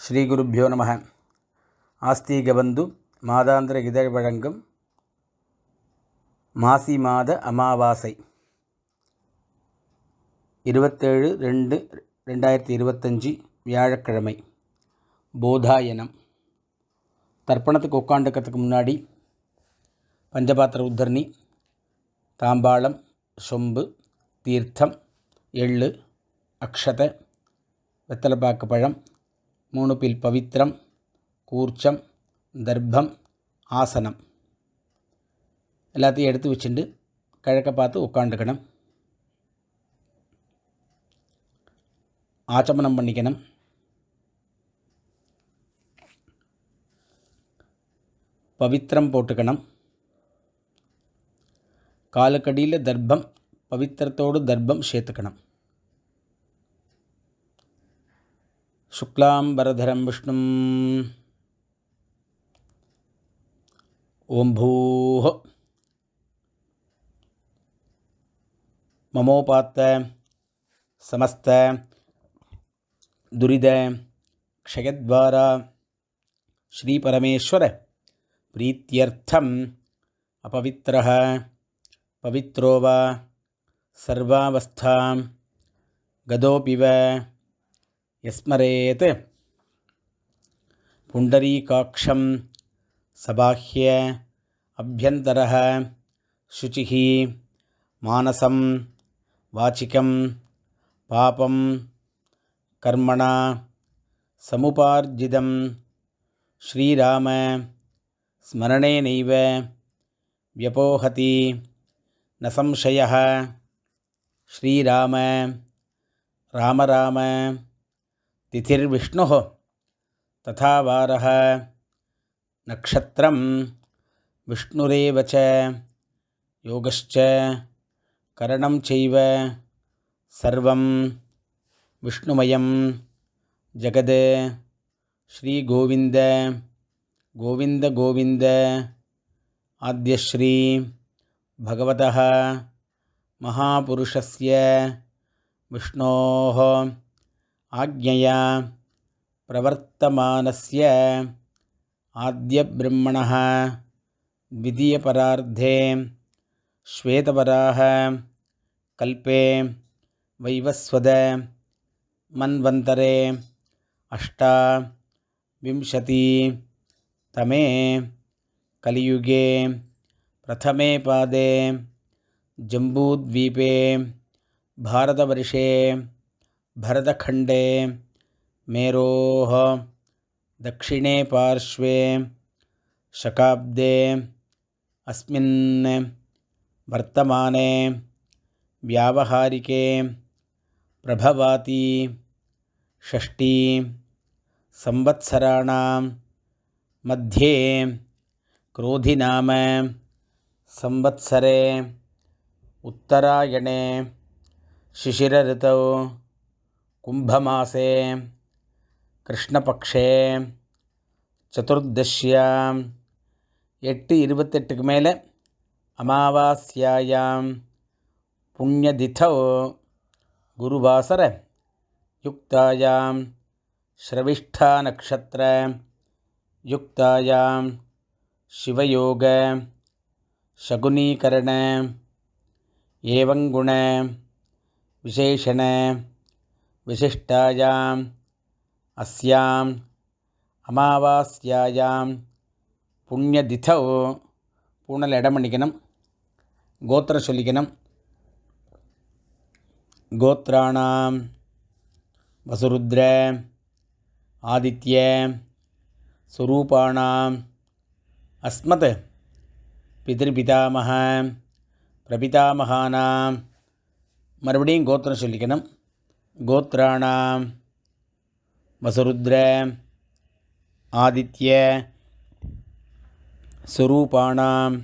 ஸ்ரீ குருப்யோ நம. ஆஸ்தீகபந்து மாதாந்திர இதழ் வழங்கும் மாசி மாத அமாவாசை 27/2/2025 வியாழக்கிழமை. போதாயனம். தர்ப்பணத்துக்கு உட்காந்துக்கிறதுக்கு முன்னாடி பஞ்சபாத்திர உத்தரணி, தாம்பாளம், சொம்பு, தீர்த்தம், எள்ளு, அக்ஷதை, வெத்தலைப்பாக்கு பழம், 3 பில் பவித்திரம், கூர்ச்சம், தர்ப்பம், ஆசனம் எல்லாத்தையும் எடுத்து வச்சுட்டு கிழக்க பார்த்து உட்காந்துக்கணும். ஆச்சமனம் பண்ணிக்கணும். பவித்திரம் போட்டுக்கணும். காலுக்கடியில் தர்ப்பம், பவித்திரத்தோடு தர்ப்பம் சேர்த்துக்கணும். சுக்லாம்பரதரம் விஷ்ணும். ஓம் பூஹ மமோபாத்த சமஸ்த துரித க்ஷயத்வாரா ஸ்ரீ பரமேஸ்வர பிரீத்யர்த்தம் அபவித்ரஹ பவித்ரோ வா சர்வாவஸ்தாம் கதோபிவ யஸ்மரேத் புண்டரீகாக்ஷம் சபாஹ்ய அப்யந்தரஹ சுசிஹி மானசம் வாச்சிகம் பாபம் கர்மணா சமுபார்ஜிதம் ஸ்ரீராம ஸ்மரணேனைவ வ்யபோஹதி ந சம்சயः. ஸ்ரீராம ராம ராம திதிர்விஷ்ணுः ததா வாரः நக்ஷத்ரம் விஷ்ணுரேவ ச யோகஸ்ச கரணம் சைவ சர்வம் விஷ்ணுமயம் ஜகத். ஸ்ரீ கோவிந்த கோவிந்த கோவிந்த ஆத்யஸ்ரீ பகவதः மகாபுருஷஸ்ய விஷ்ணோः ஆக்ஞயா பிரவர்த்தமானஸ்ய ஆத்யப்ரம்மணः த்விதீயபரார்த்தே ஸ்வேதவராஹ கல்பே வைவஸ்வத மன்வந்தரே அஷ்டாவிம்சதிதமே கலியுகே பிரதமே பாதே ஜம்பூத்வீபே பாரதவர்ஷே பரதखण्डे मेरोः दक्षिणे पार्श्वे शकाब्दे अस्मिन् वर्तमाने व्यावहारिके प्रभवाति षष्ठी संवत्सराणां मध्ये क्रोधिनाम संवत्सरे उत्तरायणे शिशिरऋतौ कुंभमासे कृष्णपक्षे चतुर्दश्यां 8/28 மேலே அமாவாஸ்யாயாம் புண்ணியதிதோ குருவாசர யுக்தாயாம் ஸ்ரவிஷ்டா நக்ஷத்ர யுக்தாயாம் சிவயோக சகுனீகரண ஏவங்குண விசேஷண விசிஷ்டாயாம் அஸ்யாம் அமாவாஸ்யாயாம் புண்ணியதிதோ பூனல் இடம் பண்ணிக்கணும். கோத்திரம் சொல்லிக்கணும். கோத்ராணாம் வசுருத்ர ஆதித்ய சுரூபாணாம் அஸ்மத் பிதிர்பிதாமக பிரபிதாமகானாம். மறுபடியும் கோத்திரம் சொல்லிக்கணும். கோத்ராணாம் வசுருத்ர ஆதித்ய சுரூபாணாம்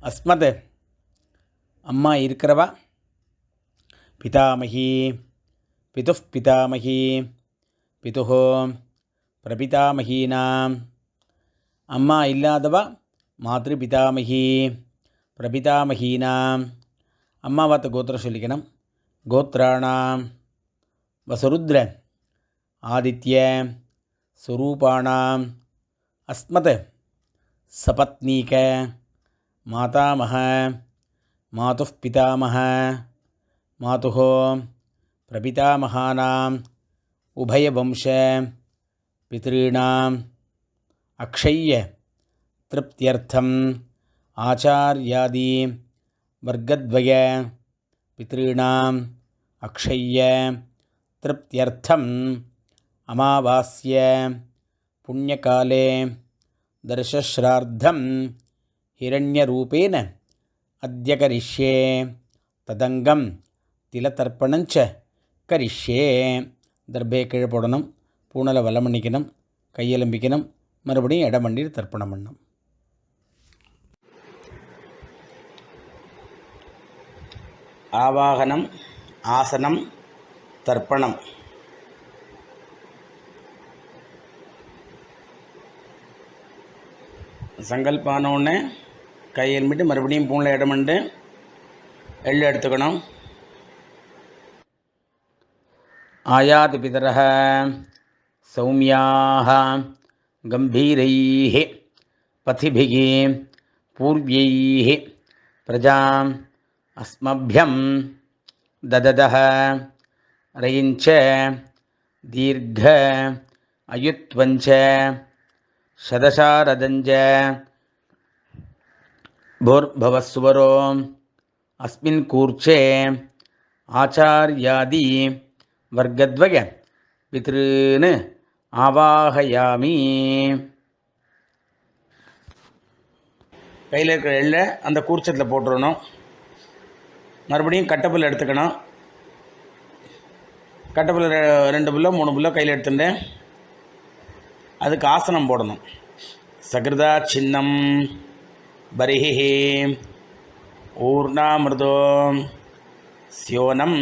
அஸ்மத். அம்மா இருக்கிறவா பிதாமகி பிதுः பிதாமகி பிதுः பிரபிதாமகீனாம். அம்மா இல்லாதவா மாத்ருபிதாமகி பிரபிதாமகீனாம். அம்மாவாத்த கோத்திரம் சொல்லிக்கணும். கோத்ராணாம் வசுருத்ர ஆதித்ய स्वरूपाणाम् अस्मत् सपत्नीक मातामह मातुः पितामह मातुः प्रपितामहानाम् उभयवंश पितॄणाम् अक्षय्य तृप्त्यर्थम् आचार्यादि वर्गद्वय पितॄणाम् अक्षय्य तृप्त्यर्थम् अमावास्य पुण्यकाले दर्शश्राद्धं हिरण्यरूपेण अद्य करिष्ये तदंगम तिलतर्पणञ्च करिष्ये. தர்பே கீழே போடணும், பூணலை வலம் பண்ணிக்கணும், கையெலும்பிக்கணும், மறுபடியும் இடமண்டியில் தர்ப்பணம் பண்ணணும். ஆவாகனம், ஆசனம், தர்ப்பணம். சங்கல்பானோன்னு கையெலும்பிட்டு மறுபடியும் பூணில் இடமண்டு எள்ளு எடுத்துக்கணும். ஆயாதி பிதரஹ சௌமியாஹ கம்பீரைஹ பதிபிஹ பூர்வ்யைஹ பிரஜாம் அஸ்மப்யம் தததஹ ரயிஞ்ச தீர்க்க அயுத்வஞ்ச சதசாரதஞ்ச भूर्भवस्वरो अस्मिन् कूर्चे आचार्यादि वर्गद्वय पितॄन् आवाहयामि. கையில் இருக்கிற எள்ளை அந்த கூர்ச்சத்தில் போட்டுடணும். மறுபடியும் கட்டப்புல் எடுத்துக்கணும். கட்டப்புல் 2 புல்லோ 3 புல்லோ கையில் எடுத்துட்டு அதுக்கு ஆசனம் போடணும். சகிருதா சின்னம் बरिः ऊर्णामृतो स्योनं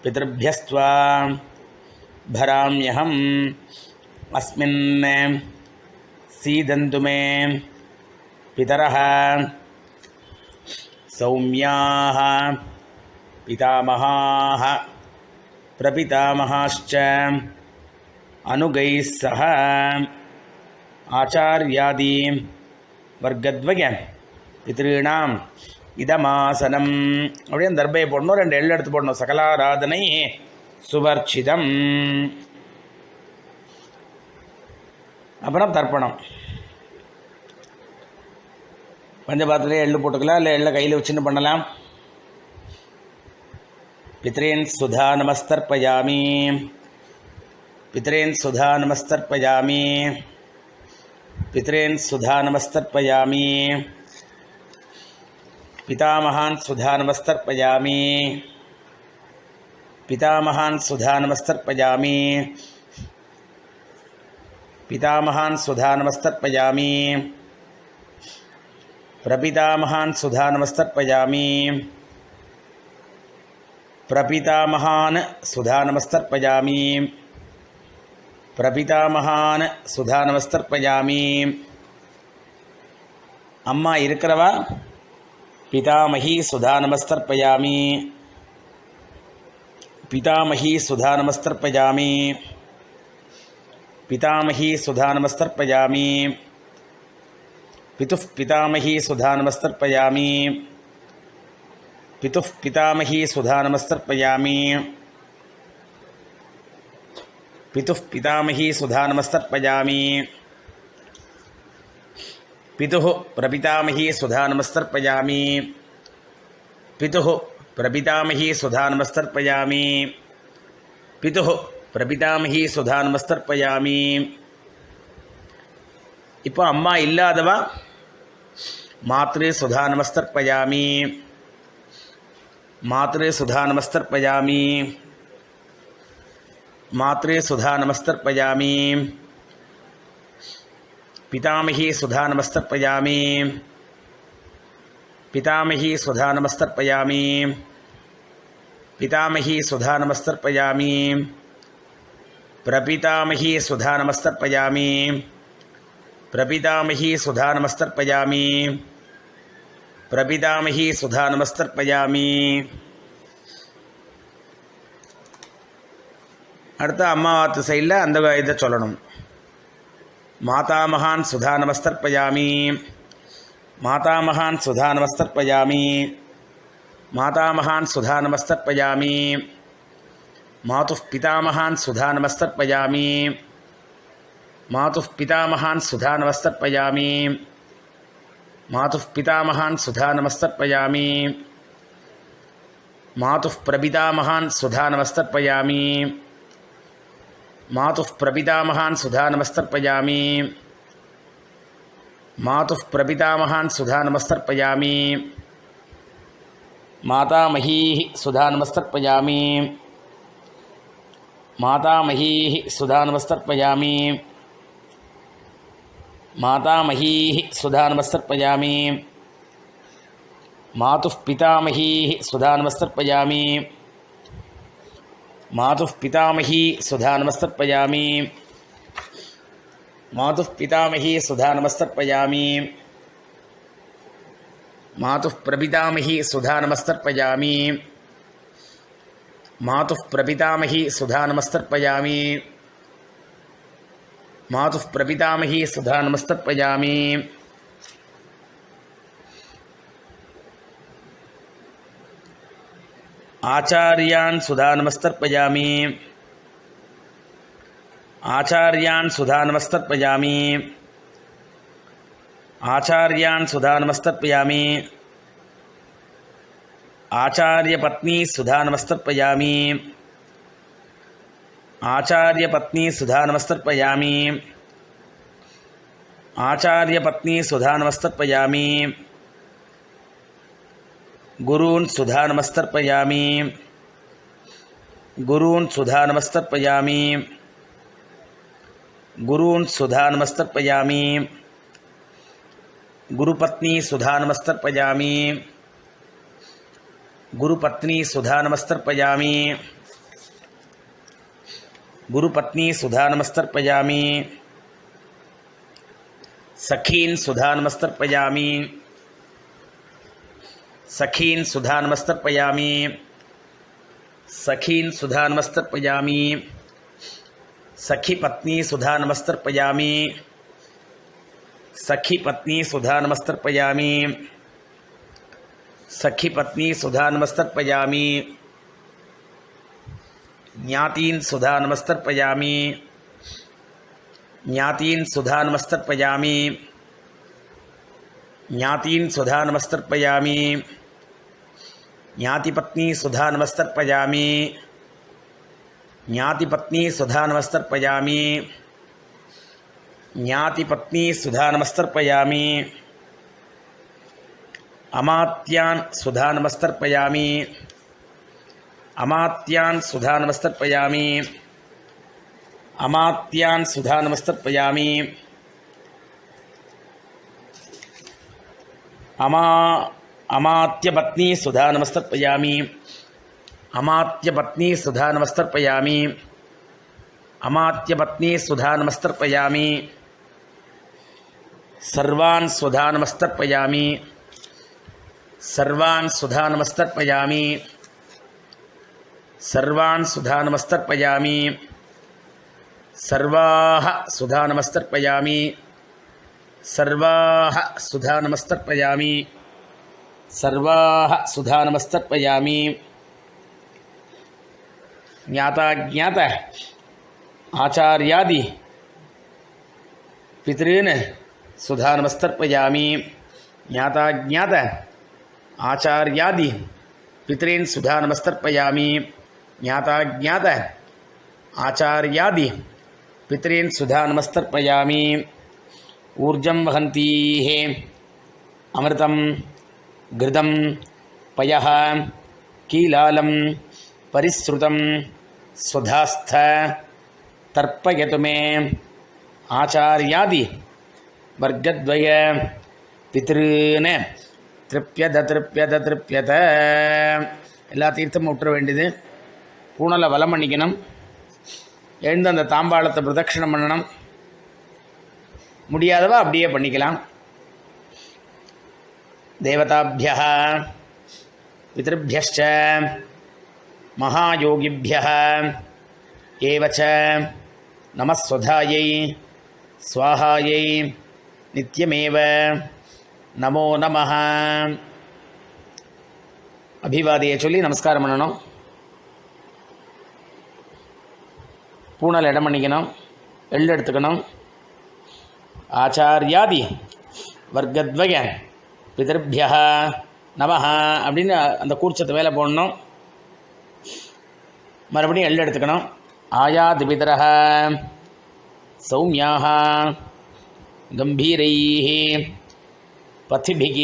पितृभ्यस्त्वा भराम्यहम् अस्मिन् सीदन्तु मे पितरः सौम्याः पितामहाः प्रपितामहाश्च अनुगैः सह आचार्यादि वर्गद्वय पितॄणाम இதமாசனம். அப்படியே தர்பையை போடணும், 2 எள்ளு எடுத்து போடணும். சகலாராதனை சுவர்ச்சிதம். அப்புறம் தர்ப்பணம். பஞ்சபாத்திரத்திலே எள்ளு போட்டுக்கலாம், இல்லை எள்ளை கையில் வச்சுன்னு பண்ணலாம். பித்ரேன் சுதா நமஸ்தர்ப்பயாமி, பித்ரேன் சுதா நமஸ்தர்ப்பயாமி, पितरेन् सुधा नमस्तर्पयामि, पितामहान् सुधा नमस्तर्पयामि, पितामहान् सुधा नमस्तर्पयामि, पितामहान् सुधा नमस्तर्पयामि, प्रपितामहान् सुधा नमस्तर्पयामि, प्रपितामहान् सुधा नमस्तर्पयामि, பிரபிதாமகான் சுதா நமஸ்தர்ப்பயாமி. அம்மா இருக்கிறவா பிதாமகி சுதா நமஸ்தர்ப்பயாமி, பிதாமகி சுதா நமஸ்தர்ப்பயாமி, பிதாமகி சுதா நமஸ்தர்ப்பயாமி, பிதுः பிதாமகி சுதா நமஸ்தர்ப்பயாமி, பிதுः பிதாமகி சுதா நமஸ்தர்ப்பயாமி, पितुः पितामही सुधा नमस्तर्पयामि, पितुः प्रपितामही सुधा नमस्तर्पयामि, पितुः प्रपितामही सुधा नमस्तर्पयामि, पितुः प्रपितामही सुधा नमस्तर्पयामि. இப்போ அம்மா இல்லாதவா மாத்ரு சுதா நமஸ்தர்ப்பயாமி, மாத்ரு சுதா நமஸ்தர்ப்பயாமி, मात्रे सुधा नमस्तर्पयामि, पितामही सुधा नमस्तर्पयामि, पितामही सुधा नमस्तर्पयामि, पितामही सुधा नमस्तर्पयामि, प्रपितामही सुधा नमस्तर्पयामि, प्रपितामही सुधा नमस्तर्पयामि, प्रपितामही सुधा नमस्तर्पयामि. அடுத்து அம்மா வாத்து சைடில் அந்த இதை சொல்லணும். மாதாமகான் சுதா நமஸ்தர்ப்பயாமி, மாதாமகான் சுதா நமஸ்தர்ப்பயாமி, மாதாமகான் சுதா நமஸ்தர்ப்பயாமி, மாதுः பிதாமகான் சுதா நமஸ்தர்ப்பயாமி, மாதுः பிதாமகான் சுதா நமஸ்தர்ப்பயாமி, மாதுः பிதாமகான் சுதா நமஸ்தர்ப்பயாமி, மாதுः பிரபிதாமகான் சுதா நமஸ்தர்ப்பயாமி, மாதுः பிரபிதாமகான் சுதா நமஸ்தர்ப்பயாமி, மாதுः பிரபிதாமகான் சுதா நமஸ்தர்ப்பயாமி, மாதாமஹீः சுதா நமஸ்தர்ப்பயாமி, மாதாமஹீः சுதா நமஸ்தர்ப்பயாமி, மாதாமஹீः சுதா நமஸ்தர்ப்பயாமி, மாதுः பிதாமஹீः சுதா நமஸ்தர்ப்பயாமி, மாதுः பிதாமஹீ சுதா நமஸ்தர்ப்பயாமி, மாதுः பிதாமஹீ சுதா நமஸ்தர்ப்பயாமி, மாதுः பிரபிதாமஹீ சுதா நமஸ்தர்ப்பயாமி, மாதுः பிரபிதாமஹீ சுதா நமஸ்தர்ப்பயாமி, மாதுः பிரபிதாமஹீ சுதா நமஸ்தர்ப்பயாமி, ஆச்சார்யான் சுதா நமஸ்தர்ப்பயாமி, ஆச்சார்யான் சுதா நமஸ்தர்ப்பயாமி, ஆச்சார்யான் சுதா நமஸ்தர்ப்பயாமி, ஆச்சார்யபத்னி சுதா நமஸ்தர்ப்பயாமி, ஆச்சார்யபத்னி சுதா நமஸ்தர்ப்பயாமி, ஆச்சார்யபத்னி சுதா நமஸ்தர்ப்பயாமி, குரூன் சுதா நமஸ்தர்ப்பயாமி, குரூன் சுதா நமஸ்தர்ப்பயாமி, குரூன் சுதா நமஸ்தர்ப்பயாமி, குருபத்னி சுதா நமஸ்தர்ப்பயாமி, குருபத்னி சுதா நமஸ்தர்ப்பயாமி, குருபத்னி சுதா நமஸ்தர்ப்பயாமி, சఖீன் சுதா நமஸ்தர்ப்பயாமி, சఖீன் சுதா நமஸ்தர்ப்பயாமி, சఖீன் சுதா நமஸ்தர்ப்பயாமி, சఖி பத்னி சுதா நமஸ்தர்ப்பயாமி, சखी पत्नी सुधा नमस्तर्पयामि, सखी पत्नी सुधा नमस्तर्पयामि, ज्ञातीन सुधा नमस्तर्पयामि, ज्ञातीन सुधा नमस्तर्पयामि, ज्ञातीन सुधा नमस्तर्पयामि, ज्ञातिपत्नी सुधा नमस्तर्पयामि, ज्ञातिपत्नी सुधा नमस्तर्पयामि, ज्ञातिपत्नी सुधा नमस्तर्पयामि, अमात्यान सुधा नमस्तर्पयामि, अमात्यान सुधा नमस्तर्पयामि, अमात्यान सुधा नमस्तर्पयामि, अमात्यपत्नी सुधा नमस्तर्पयामि, अमात्यपत्नी सुधा नमस्तर्पयामि, अमात्यपत्नी सुधा नमस्तर्पयामि, सर्वान् सुधा नमस्तर्पयामि, सर्वान् सुधा नमस्तर्पयामि, सर्वान् सुधा नमस्तर्पयामि, सर्वाः सुधा नमस्तर्पयामि, सर्वाः सुधा नमस्तर्पयामि, सर्वाः सुधा नमस्तर्पयामि, ज्ञाता ज्ञात आचार्यादि पितॄन् सुधा नमस्तर्पयामि, ज्ञाता ज्ञात आचार्यादि पितॄन् सुधा नमस्तर्पयामि, ज्ञाता ज्ञात आचार्यादि पितॄन् सुधा नमस्तर्पयामि, ऊर्जं वहन्तीः अमृतं घृतं पयः कीलालं परिश्रुतं स्वधास्थ तर्पयतु मे आचार्यादि वर्गद्वय पितॄन् திருப்பியத திருப்பியத திருப்பியத. எல்லா தீர்த்தமும் விட்டுற வேண்டியது. பூனலை வலம் பண்ணிக்கணும். எழுந்து அந்த தாம்பாளத்தை பிரதட்சணம் பண்ணணும். முடியாதவா அப்படியே பண்ணிக்கலாம். தேவதாபியः பித்ருभ्यश्च महायोगिभ्यः ஏவச்ச நமஸ்வதாயை ஸ்வாஹாயை நித்யமேவ நமோ நமஹ. அபிவாதியை சொல்லி நமஸ்காரம் பண்ணணும். பூனல் இடம் பண்ணிக்கணும். எள்ளு எடுத்துக்கணும். ஆச்சாரியாதி வர்க்கத்வய பிதர்பிய நமஹ அப்படின்னு அந்த கூர்ச்சத்தை மேலே போடணும். மறுபடியும் எள்ளு எடுத்துக்கணும். ஆயாதி பிதரஹ சௌமியாக கம்பீரைः பதிபிः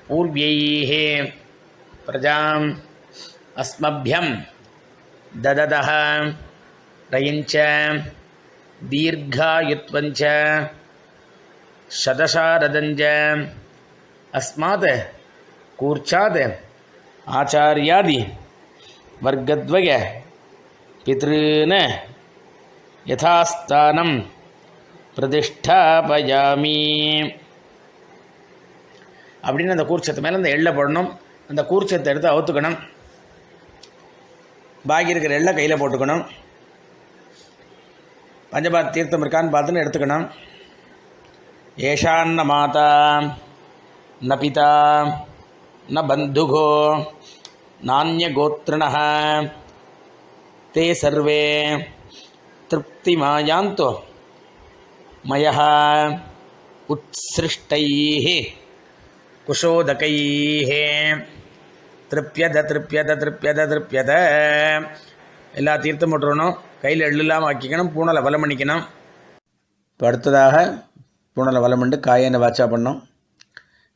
பூர்வைः பிரஜாம் அஸ்மभ्यं दददः रयिञ्च दीर्घायुत्वञ्च शतशारदञ्च अस्मात् कूर्चात् आचार्यादि वर्गद्वय पितॄन् यथास्थानं பிரதிஷ்டாபயாமி அப்படின்னு அந்த கூர்ச்சத்து மேலே அந்த எள்ளை போடணும். அந்த கூர்ச்சத்தை எடுத்து அவுத்துக்கணும். பாக்கி இருக்கிற எள்ளை கையில் போட்டுக்கணும். பஞ்சபாத் தீர்த்தம் இருக்கான்னு பார்த்துன்னு எடுத்துக்கணும். ஏஷான்ன மாதா ந பிதா ந பந்துகோ நான்யகோத்ரிணः தே சர்வே திருப்திமாயாந்தோ மயः உத்ஸ்ருஷ்டைः குஷோதகைः திருப்யத திருப்யத திருப்யத திருப்யத. எல்லா தீர்த்தம் போட்டுருணும். கையில் எள்ளுலாம் ஆக்கிக்கணும். பூனலை வலம் பண்ணிக்கணும். இப்போ அடுத்ததாக பூனலை வலம் பண்ணி காயனை வாச்சா பண்ணோம்.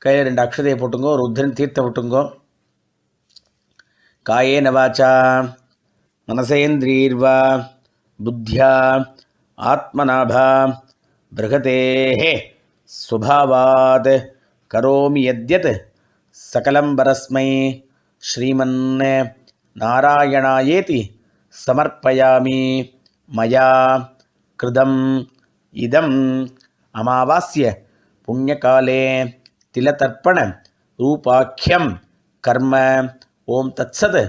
கையில் 2 அக்ஷதையை போட்டுங்கோ. ஒரு உத்திரன் தீர்த்தம் விட்டுங்கோ. காயேன வாச்சா மனசேந்திரீர்வா புத்தியா ஆத்மநாபா பிரகதேஹ சுபாவாத் கரோமி யத்யத் சகலம் பரஸ்மை ஸ்ரீமன் நாராயணாயேதி சமர்ப்பயாமி மயா கிருதம் இதம் அமாவாஸ்ய புண்ணியகாலே திலதர்ப்பண ரூபாக்கியம் கர்ம. ஓம் தத்சத்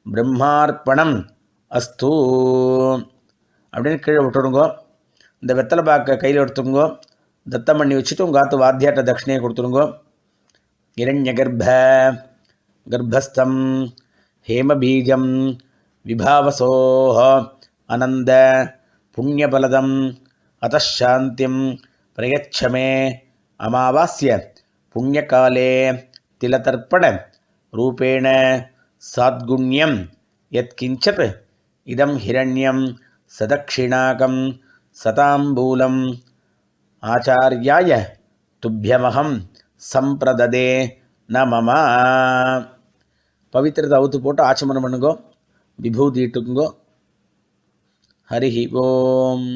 பிரம்மார்ப்பணம் அஸ்து அப்படின்னு கீழே விட்டுடுங்கோ. இந்த வெத்தலை பாக்க கையில் எடுத்துங்கோ. தத்தம் பண்ணி வச்சுட்டு உங்கள் ஆத்து வாத்தியாட்ட தட்சிணையை கொடுத்துருங்கோ. இரண்ய கர்ப்பஸ்தம் ஹேமபீஜம் விபாவசோஹ அனந்த புண்ணியபலதம் அதாந்தியம் பிரயச்சமே அமாவாஸ்ய புண்ணியகாலே திலதர்ப்பண ரூபேண சாத்குண்யம் யத்கிஞ்சத் இதம் ஹிரண்யம் சதக்ஷிணாகம் சதாம்பூலம் ஆச்சார்யாய துப்யமகம் சம்பிரததே நமம. பவித்திரத்தை அவுத்து போட்டு ஆச்சமனம் பண்ணுங்கோ. விபூதி இட்டுக்குங்கோ. ஹரி ஓம்.